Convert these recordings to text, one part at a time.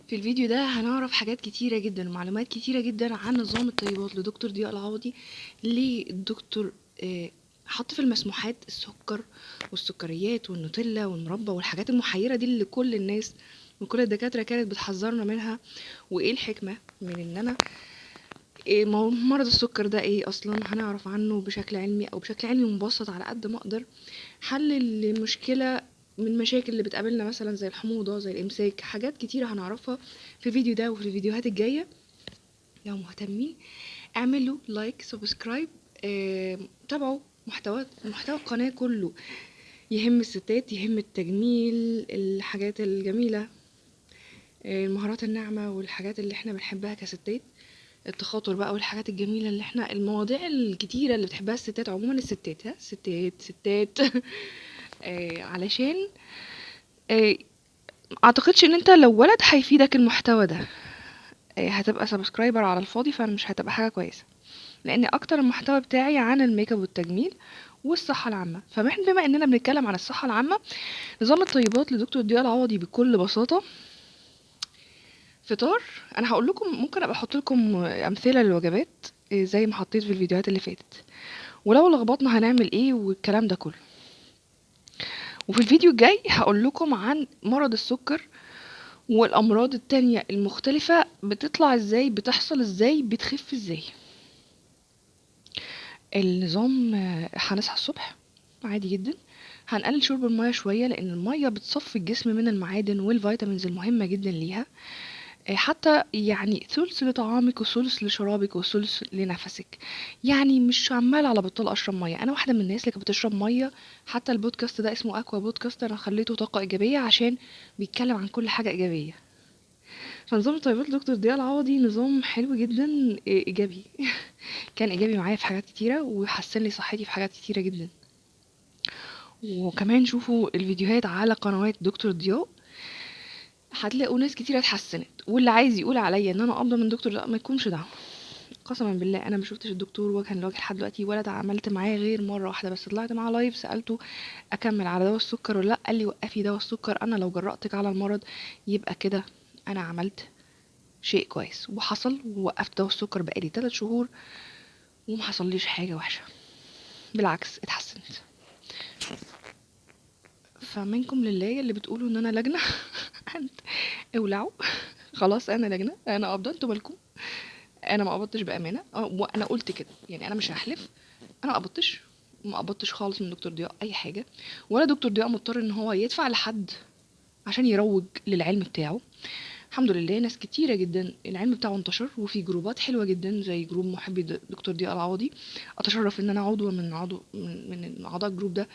في الفيديو ده هنعرف حاجات كتيرة جدا ومعلومات كتيرة جدا عن نظام الطيبات لدكتور ضياء العوضي. ليه الدكتور حط في المسموحات السكر والسكريات والنوتيلا والمربى والحاجات المحيرة دي اللي كل الناس وكل الدكاترة كانت بتحذرنا منها، وايه الحكمة من ان انا مرض السكر ده ايه اصلا. هنعرف عنه بشكل علمي او بشكل علمي مبسط على قد ما اقدر، حل المشكلة من المشاكل اللي بتقابلنا مثلا زي الحموضة زي الامساك. حاجات كتيرة هنعرفها في الفيديو ده وفي الفيديوهات الجاية. لو مهتمين اعملوا لايك سبسكرايب، تابعوا محتوى القناة كله، يهم الستات يهم التجميل، الحاجات الجميلة، المهارات الناعمة والحاجات اللي احنا بنحبها كستات، التخاطر بقى والحاجات الجميلة اللي احنا المواضيع الكتيرة اللي بتحبها الستات عموما. الستات ستات علشان اعتقدش ان انت لو ولد هيفيدك المحتوى ده، هتبقى سبسكرايبر على الفاضي، فمش هتبقى حاجة كويسة، لان اكتر المحتوى بتاعي عن الميك اب والتجميل والصحة العامة. بما اننا بنتكلم عن الصحة العامة، نظام الطيبات لدكتور ضياء العوضي بكل بساطة فطار. انا هقول لكم، ممكن ابقى احط لكم امثله للوجبات زي ما حطيت في الفيديوهات اللي فاتت، ولو لخبطنا هنعمل ايه والكلام ده كله. وفي الفيديو الجاي هقول لكم عن مرض السكر والامراض التانية المختلفة، بتطلع ازاي، بتحصل ازاي، بتخف ازاي. النظام هنصحى الصبح عادي جدا، هنقلل شرب المية شوية لان المية بتصفي الجسم من المعادن والفيتامينز المهمة جدا ليها. حتى يعني ثلث لطعامك وثلث لشرابك وثلث لنفسك. يعني مش عمال على بطال اشرب ميه. انا واحده من الناس اللي كانت بتشرب ميه. حتى البودكاست ده اسمه اكوا بودكاست، انا خليته طاقه ايجابيه عشان بيتكلم عن كل حاجه ايجابيه. فنظام الطيبات دكتور ضياء العوضي نظام حلو جدا، ايجابي. كان ايجابي معايا في حاجات كتيره وحسن لي صحتي في حاجات كتيره جدا. وكمان شوفوا الفيديوهات على قنوات دكتور ضياء، هتلاقوا ناس كتيره اتحسنت. واللي عايز يقول عليا ان انا افضل من دكتور ضياء ما يكونش دعوه. قسما بالله انا ما شفتش الدكتور وجها لوجه لحد دلوقتي، ولا اتعاملت معاه غير مره واحده بس. طلعت معاه لايف سالته اكمل على دواء السكر ولا لا، قال لي وقفي دواء السكر، انا لو جرأتك على المرض يبقى كده انا عملت شيء كويس. وحصل، ووقفت دواء السكر بقالي 3 شهور وما حصليش حاجه وحشه، بالعكس اتحسنت. فمنكم لله اللي بتقولوا ان انا لجنه اولعوا. خلاص انا لجنه، انا قبضه، انتوا مالكم. انا ما قبضتش بامانه، وانا قلت كده يعني، انا مش هحلف. انا ما قبضتش خالص من دكتور ضياء اي حاجه، ولا دكتور ضياء مضطر ان هو يدفع لحد عشان يروج للعلم بتاعه. الحمد لله ناس كتيره جدا العلم بتاعه انتشر، وفي جروبات حلوه جدا زي جروب محبي دكتور ضياء العوضي. اتشرف ان انا عضو من اعضاء الجروب ده،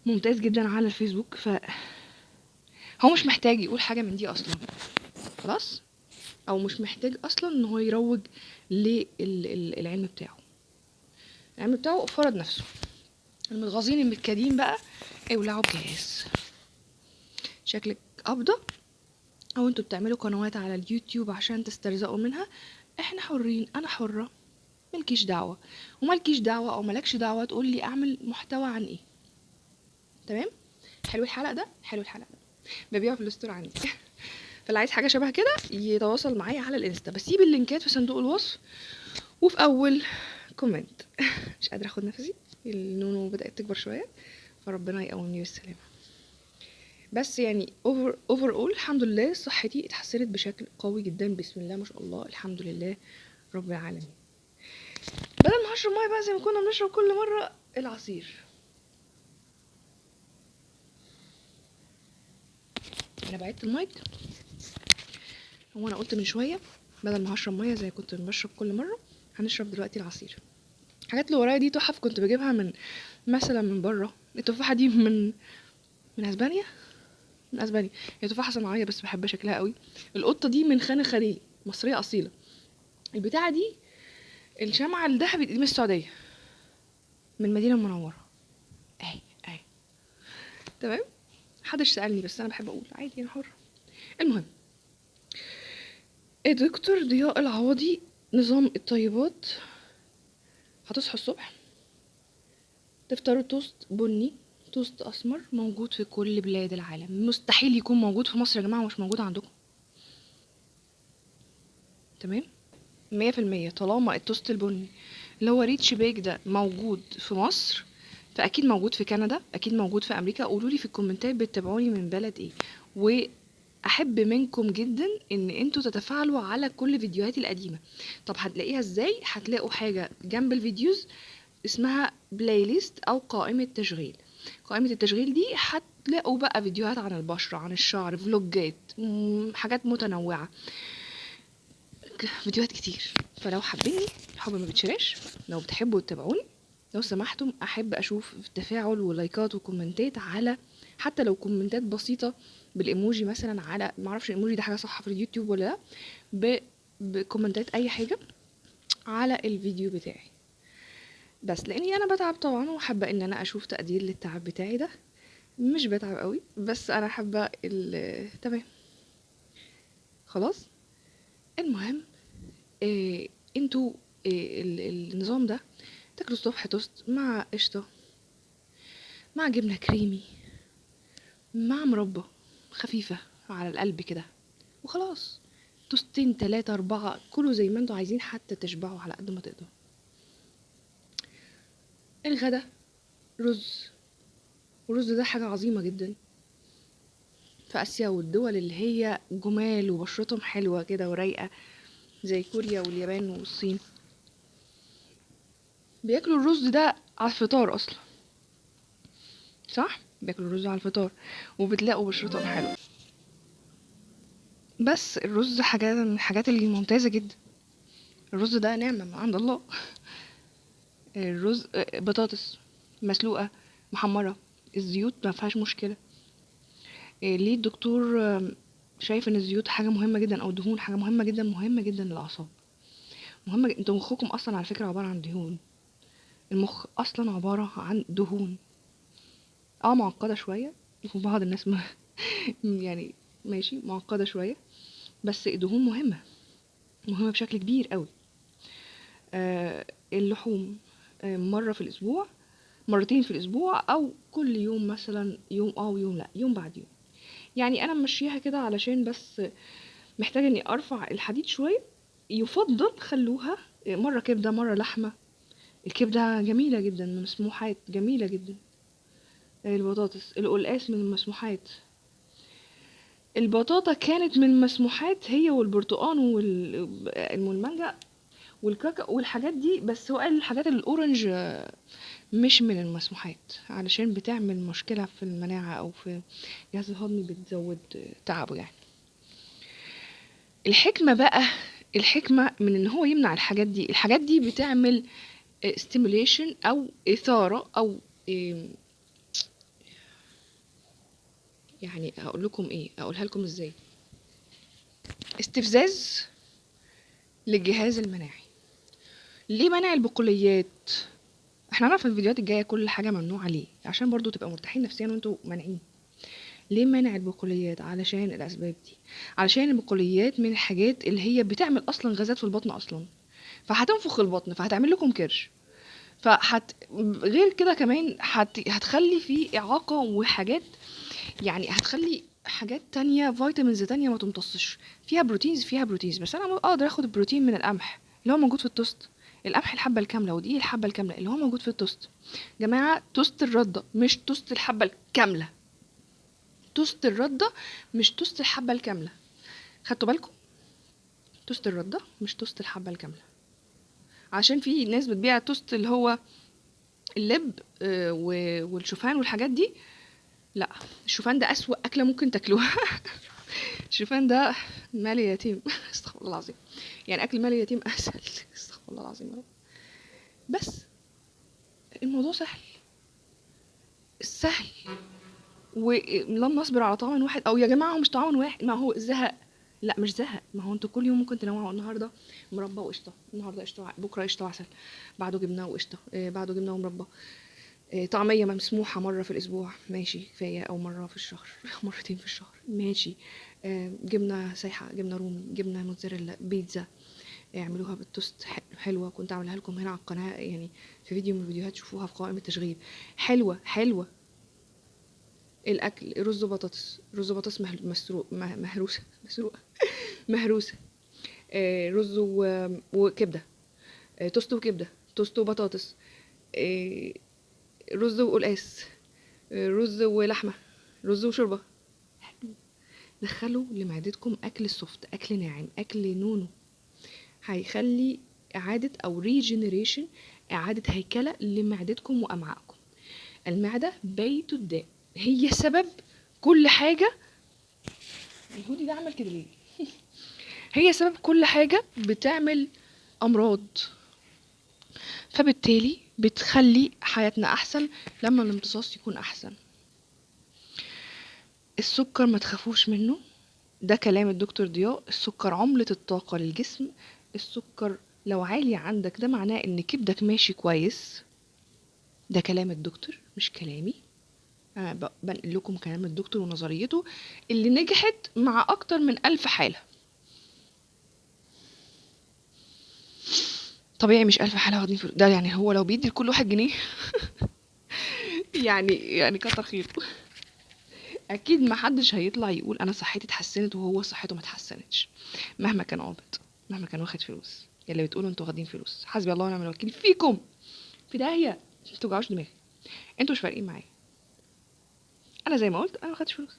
ممتاز جدا على الفيسبوك. هو مش محتاج يقول حاجه من دي اصلا، خلاص، او مش محتاج اصلا ان هو يروج للعلم بتاعه. العلم بتاعه فرض نفسه. المتغاظين المتكادين بقى اولعوا بجهاز. شكلك قابضة، او انتوا بتعملوا قنوات على اليوتيوب عشان تسترزقوا منها. احنا حرين، انا حرة، ملكيش دعوة. وملكيش دعوة او ملكش دعوة تقول لي اعمل محتوى عن ايه. تمام. حلو الحلقة ده، حلو الحلقة ده، ببيعه في الستور عندي. فاللي عايز حاجة شبه كده يتواصل معايا على الانستا، بسيب اللينكات في صندوق الوصف وفي اول كومنت. مش قادرة اخد نفسي، النونو بدأت تكبر شوية، فربنا يقومني بالسلامة. بس يعني اوفر اول الحمد لله صحتي اتحسنت بشكل قوي جدا، بسم الله ما شاء الله، الحمد لله رب العالمين. بدل ما هشرب ميه بقى زي ما كنا بنشرب كل مره العصير. انا بعدت المايك، هو انا قلت من شويه بدل ما هشرب ميه زي كنت بشرب كل مره، هنشرب دلوقتي العصير. الحاجات اللي ورايا دي تحف كنت بجيبها من مثلا من بره. التفاحه دي من اسبانيا، من اسبانيا. هي تفاحه صناعيه بس بحب شكلها قوي. القطه دي من خان الخليلي، مصريه اصيله. البتاعه دي الشمعة الذهبي دي من السعودية، من المدينة المنورة. اهي تمام. محدش سألني بس انا بحب اقول عادي، انا حر. المهم، الدكتور ضياء العوضي نظام الطيبات. هتصحوا الصبح تفطروا توست بني، توست اسمر، موجود في كل بلاد العالم. مستحيل يكون موجود في مصر يا جماعة، مش موجود عندكم. تمام. 100% طالما التوست البني اللي هو ريتش بيك ده موجود في مصر، فاكيد موجود في كندا، اكيد موجود في امريكا. قولوا لي في الكومنتات بتتابعوني من بلد ايه. واحب منكم جدا ان انتوا تتفاعلوا على كل فيديوهاتي القديمه. طب هتلاقيها ازاي؟ هتلاقوا حاجه جنب الفيديوز اسمها بلاي ليست او قائمه تشغيل. قائمه التشغيل دي هتلاقوا بقى فيديوهات عن البشره، عن الشعر، فلوجات، حاجات متنوعه، فيديوهات كتير. فلو حابيني، الحب ما بيتشراش، لو بتحبوا تتابعوني، لو سمحتم احب اشوف تفاعل ولايكات وكومنتات، على حتى لو كومنتات بسيطه بالايموجي مثلا، على معرفش الايموجي ده حاجه صح في اليوتيوب ولا لا، بكومنتات اي حاجه على الفيديو بتاعي. بس لاني انا بتعب طبعا، وحابه ان انا اشوف تقدير للتعب بتاعي ده. مش بتعب قوي، بس انا حابه تمام. خلاص. المهم، انتوا النظام ده تاكلوا الصبح توست مع قشطة، مع جبنة كريمي، مع مربى خفيفة على القلب كده، وخلاص. توستين 3 4، كلوا زي ما انتوا عايزين حتى تشبعوا على قد ما تقدروا. الغدا رز. والرز ده حاجة عظيمة جدا في آسيا، والدول اللي هي جمال وبشرتهم حلوة كده ورايقة، زي كوريا واليابان والصين، بياكلوا الرز ده على الفطار أصلا. صح؟ بياكلوا الرز على الفطار، وبتلاقوا بشرتهم حلوة. بس الرز حاجة من الحاجات الممتازة جدا. الرز ده نعمة من عند الله. الرز، بطاطس مسلوقة، محمرة، الزيوت ما فيهاش مشكلة. ليه الدكتور شايف ان الزيوت حاجة مهمة جدا، او الدهون حاجة مهمة جدا، مهمة جدا للأعصاب. مهمة جدا. انتوا مخكم اصلا على فكرة عبارة عن دهون. المخ اصلا عبارة عن دهون. معقدة شوية وبعض الناس يعني ماشي معقدة شوية، بس الدهون مهمة، مهمة بشكل كبير قوي. اللحوم مرة في الأسبوع، مرتين في الأسبوع، أو كل يوم مثلا، يوم ويوم لأ، يوم بعد يوم. يعني أنا ممشيها كده علشان بس محتاجة إني أرفع الحديد شوية. يفضل خلوها مرة كبدة مرة لحمة. الكبدة جميلة جدا، من المسموحات، جميلة جدا. البطاطس، القلقاس من المسموحات. البطاطا كانت من المسموحات، هي والبرتقان والمانجا والكاكا والحاجات دي. بس هو قال الحاجات الاورنج مش من المسموحات، علشان بتعمل مشكلة في المناعة او في الجهاز الهضمي، بتزود تعبه يعني. الحكمة بقى، الحكمة من ان هو يمنع الحاجات دي. الحاجات دي بتعمل stimulation او اثارة، او يعني اقول لكم ايه، اقولها لكم ازاي، استفزاز للجهاز المناعي. ليه منع البقوليات؟ احنا هنعرف في الفيديوهات الجايه كل حاجه ممنوعه ليه، عشان برضو تبقى مرتاحين نفسيا وانتوا مانعين. ليه منع البقوليات؟ علشان الاسباب دي. علشان البقوليات من الحاجات اللي هي بتعمل اصلا غازات في البطن اصلا، فهتنفخ البطن، فهتعمل لكم كرش. غير كده كمان هتخلي فيه اعاقه وحاجات، يعني هتخلي حاجات تانية، فيتامينز تانية ما تمتصش. فيها بروتينز، بس انا اقدر اخد البروتين من القمح اللي هو موجود في التوست. القمح الحبة الكاملة، ودي الحبة الكاملة اللي هو موجود في التوست. جماعة، توست الردة مش توست الحبة الكاملة. توست الردة مش توست الحبة الكاملة. خدتوا بالكم؟ توست الردة مش توست الحبة الكاملة. عشان في ناس بتبيع توست اللي هو اللب والشوفان والحاجات دي. لا، الشوفان ده أسوأ أكلة ممكن تاكلوها. الشوفان ده مال يتيم. استغفر الله العظيم. يعني أكل مال يتيم أسهل. استغفر الله العظيم يا رب. بس الموضوع سهل، سهل. ولن نصبر على طعام واحد، او يا جماعه هو مش طعام واحد، ما هو زهق. لا مش زهق، ما هو انتوا كل يوم ممكن تنوعوا. النهارده مربى وقشطه، النهارده قشطه، بكره قشطه وعسل، بعده جبنه وقشطه، بعده جبنه ومربى. طعميه مسموحه مره في الاسبوع ماشي كفايه، او مره في الشهر. مرتين في الشهر ماشي. جبنه سايحه، جبنه رومي، جبنه موتزاريلا، بيتزا. اعملوها بالتوست، حلوه. كنت عاملها لكم هنا على القناه، يعني في فيديو من الفيديوهات، شوفوها في قائمه التشغيل. حلوه حلوه. الاكل رز وبطاطس، رز وبطاطس مسروق، مهروسه، مسروقه، مهروسه. رز وكبده، توست وكبده، توست وبطاطس، رز وقلقاس، رز ولحمه، رز وشوربه. دخلوا لمعدتكم اكل سوفت، اكل ناعم، اكل نونو، هيخلي اعاده او ريجنريشن، اعاده هيكله لمعدتكم وامعائكم. المعده بيت الداء، هي سبب كل حاجه. الهودي ده عمل كده ليه؟ هي سبب كل حاجه بتعمل امراض، فبالتالي بتخلي حياتنا احسن لما الامتصاص يكون احسن. السكر ما تخافوش منه، ده كلام الدكتور ضياء. السكر عملة الطاقة للجسم. السكر لو عالي عندك ده معناه ان كبدك ماشي كويس. ده كلام الدكتور مش كلامي، انا بنقل لكم كلام الدكتور ونظريته اللي نجحت مع اكتر من 1000 حالة. طبيعي مش 1000 حالة واخدين فلوس، ده يعني هو لو بيدي لكل واحد جنيه يعني كتر خيره. اكيد ما حدش هيطلع يقول انا صحتي اتحسنت وهو صحته ما اتحسنتش، مهما كان قابض، مهما كان واخد فلوس. اللي بتقولوا انتوا واخدين فلوس، حسبي الله ونعم الوكيل فيكم، في داهيه، ما توجعوش دماغي، انتوا مش فارقين معايا. انا زي ما قلت انا ما خدتش فلوس،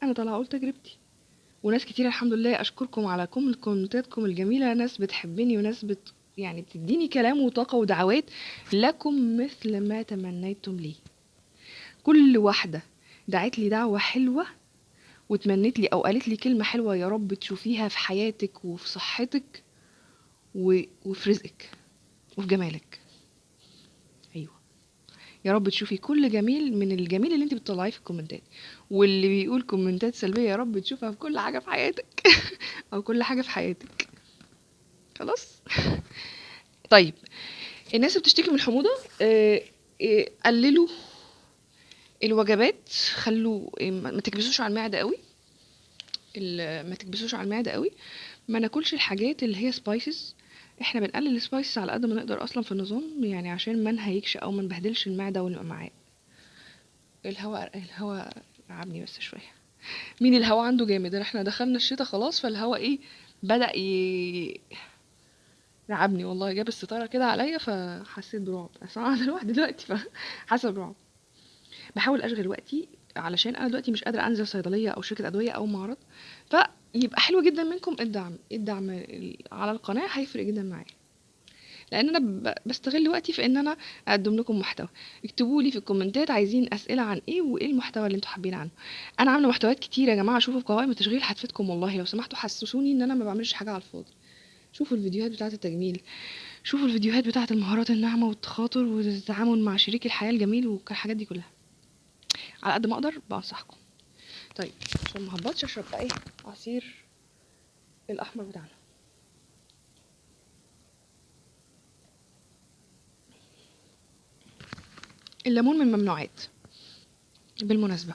انا طالعه اقول تجربتي. وناس كتير الحمد لله اشكركم على كومنتاتكم الجميله، ناس بتحبني وناس يعني بتديني كلام وطاقه ودعوات. لكم مثل ما تمنيتم لي. كل واحده دعت لي دعوه حلوه وتمنت لي او قالت لي كلمه حلوه، يا رب تشوفيها في حياتك وفي صحتك وفي رزقك وفي جمالك. ايوه، يا رب تشوفي كل جميل من الجميل اللي انت بتطلعيه في الكومنتات. واللي بيقول كومنتات سلبيه يا رب تشوفها في كل حاجه في حياتك او كل حاجه في حياتك. خلاص. طيب، الناس اللي بتشتكي من الحموضه، قللوا الوجبات، خلوا ما تكبسوش على المعده قوي، ما تكبسوش على المعده قوي. ما ناكلش الحاجات اللي هي سبايسز. احنا بنقلل السبايسز على قد ما نقدر اصلا في النظام، يعني عشان ما نهيكش او ما نبهدلش المعده والامعاء. الهواء عبني بس شويه. مين الهواء عنده جامد؟ احنا دخلنا الشتاء خلاص، فالهواء ايه بدأ يلعبني والله. جاب الستاره كده عليا فحسيت برعب، اصلا انا لوحدي دلوقتي فحاسه برعب. بحاول اشغل وقتي علشان انا دلوقتي مش قادره انزل صيدليه او شركه ادويه او معرض. فيبقى حلو جدا منكم الدعم على القناه، هيفرق جدا معايا، لان انا بستغل وقتي في ان انا اقدم لكم محتوى. اكتبوا لي في الكومنتات عايزين اسئله عن ايه وايه المحتوى اللي انتوا حابين عنه. انا عامله محتويات كتير يا جماعه، شوفوا في قوائم التشغيل هتفيدكم والله. لو سمحتوا حسسوني ان انا ما بعملش حاجه على الفاضي. شوفوا الفيديوهات بتاعه التجميل، شوفوا الفيديوهات بتاعه المهارات الناعمه والتخاطر والتعامل مع شريك الحياه الجميل والحاجات دي كلها. على قد ما اقدر بنصحكم. طيب، عشان ما هبطش اشرب بقى ايه عصير الاحمر بتاعنا. الليمون من الممنوعات بالمناسبه،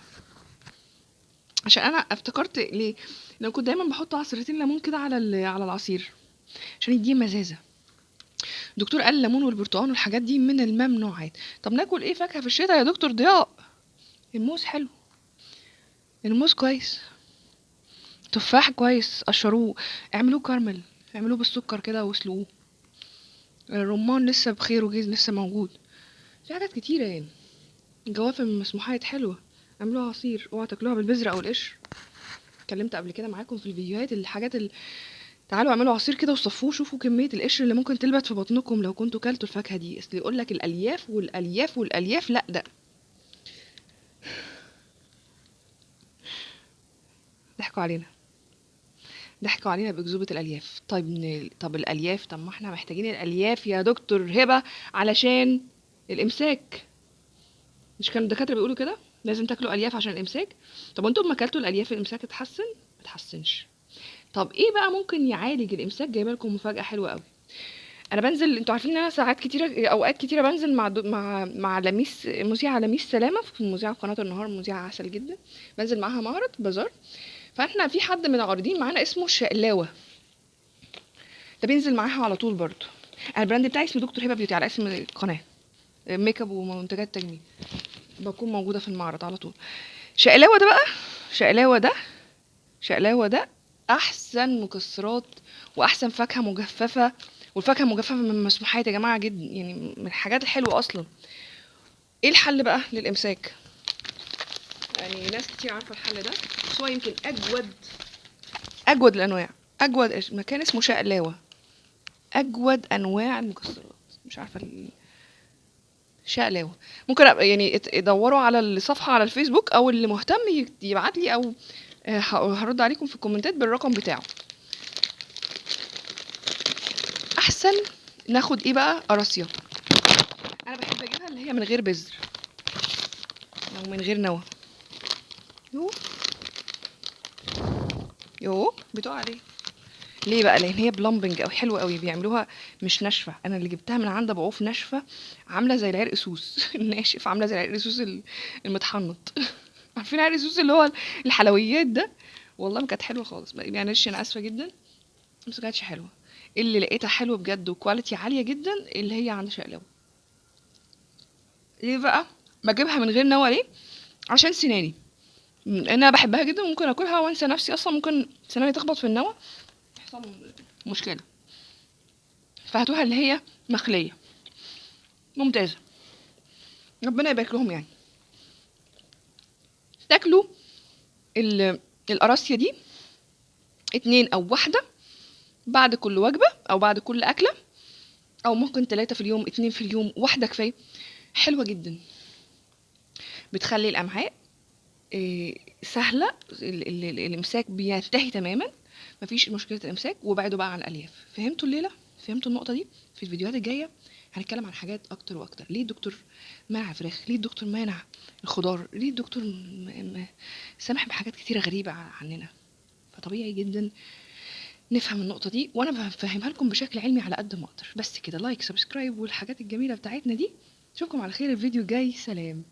عشان انا افتكرت ليه لو كنت دايما بحط عصرتين ليمون كده على العصير عشان يديه مزازه. دكتور قال الليمون والبرتقال والحاجات دي من الممنوعات. طب ناكل ايه فاكهه في الشتاء يا دكتور ضياء؟ الموز حلو، الموز كويس، تفاح كويس، قشروه، اعملوه كارمل، اعملوه بالسكر كده واسلقوه. الرمان لسه بخير وجيز لسه موجود. في حاجات كتيره يعني. الجوافه من المسموحات حلوه، اعملوها عصير، اوعى تاكلوها بالبذره او القشر. اتكلمت قبل كده معاكم في الفيديوهات الحاجات تعالوا اعملوا عصير كده وصفوه، شوفوا كميه القشر اللي ممكن تلبت في بطنكم لو كنتوا كلتوا الفاكهه دي. اصل يقول لك الالياف والالياف والالياف، لا ده ضحكوا علينا، ضحكوا علينا باكذوبه الالياف. طيب طب الالياف، طب ما احنا محتاجين الالياف يا دكتور هبه علشان الامساك. مش كان الدكاتره بيقولوا كده لازم تاكلوا الياف عشان الامساك؟ طب انتوا ما اكلتوا الالياف الامساك اتحسن؟ ما اتحسنش. طب ايه بقى ممكن يعالج الامساك؟ جايبه لكم مفاجاه حلوه قوي. انا بنزل، انتوا عارفين ان انا ساعات كتيره اوقات كتيره بنزل مع لميس، مذيعه لميس سلامه، في مذيعه قناه النهار، مذيعه عسل جدا. بنزل معاها معرض بازار. فاحنا في حد من العارضين معانا اسمه الشقلاوه، ده بينزل معاها على طول برضو. انا البراند بتاعي اسمه دكتور هبه بيوتي على اسم القناه، ميك اب ومنتجات تجميل، بكون موجوده في المعرض على طول. شقلاوه ده بقى، شقلاوه ده احسن مكسرات واحسن فاكهه مجففه. والفاكهه المجففه من المسموحات يا جماعه جدا، يعني من الحاجات الحلوه اصلا. ايه الحل بقى للامساك؟ يعني ناس كتير عارفه الحل ده، بس هو يمكن اجود الانواع. مكان اسمه شقلاوه، اجود انواع المكسرات. مش عارفه شقلاوه. ممكن يعني يدوروا على الصفحه على الفيسبوك، او اللي مهتم يبعت لي، او هرد عليكم في الكومنتات بالرقم بتاعه. احسن ناخد ايه بقى؟ قراصية. انا بحب اجيبها اللي هي من غير بذر او من غير نوى. يو بتقع عليه ليه بقى؟ لان هي بلمبنج او حلوه قوي بيعملوها، مش ناشفه. انا اللي جبتها من عند ابو عوف ناشفه، عامله زي العرق سوس الناشف، عامله زي العرق سوس المتحنط عارفين عرق سوس اللي هو الحلويات ده؟ والله ما كانت حلوه خالص، معلش انا اسفه جدا، بس ما كانتش حلوه. اللي لقيتها حلوه بجد وكواليتي عاليه جدا اللي هي عند شقلاوه. ليه بقى بجيبها من غير نوى؟ ليه؟ عشان سناني، انا بحبها جدا، ممكن اكلها وانسى نفسي اصلا، ممكن سناني تخبط في النوى يحصل مشكله. فهاتوها اللي هي مخليه، ممتازه، ربنا يبارك لهم يعني. تاكلوا القراصيه دي 2 أو 1 بعد كل وجبه او بعد كل اكله، او ممكن 3 في اليوم، 2 في اليوم، 1 كفايه. حلوه جدا، بتخلي الامعاء سهله، الامساك بينتهي تماما، مفيش مشكله الامساك. وبعدوا بقى عن الالياف. فهمتوا الليله؟ فهمتوا النقطه دي؟ في الفيديوهات الجايه هنتكلم عن حاجات اكتر واكتر. ليه الدكتور منع فراخ؟ ليه الدكتور منع الخضار؟ ليه الدكتور سامح بحاجات كتيره غريبه عننا؟ فطبيعي جدا نفهم النقطه دي، وانا بفهمها لكم بشكل علمي على قد ما اقدر. بس كده، لايك، سبسكرايب، والحاجات الجميله بتاعتنا دي. اشوفكم على خير الفيديو الجاي. سلام.